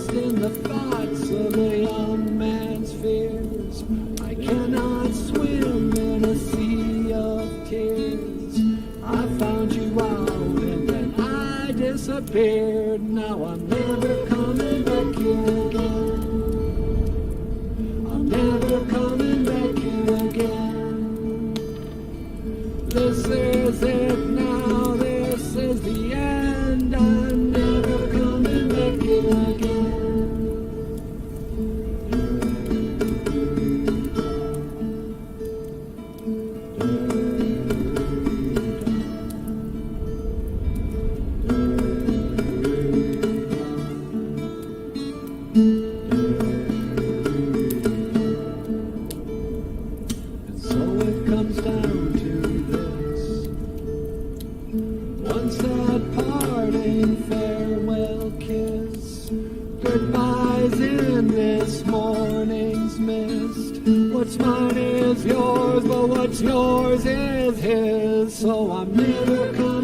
lost in the thoughts of a young man's fears. I cannot swim in a sea of tears. I found you out and then I disappeared. Now I'm never coming back here again. I'm never coming back here again. This is it now, this is the end. I'm never coming back here again. And so it comes down to this. One sad parting farewell kiss. Goodbyes in this morning's mist. What's mine is yours, but what's yours is his. So I'm never coming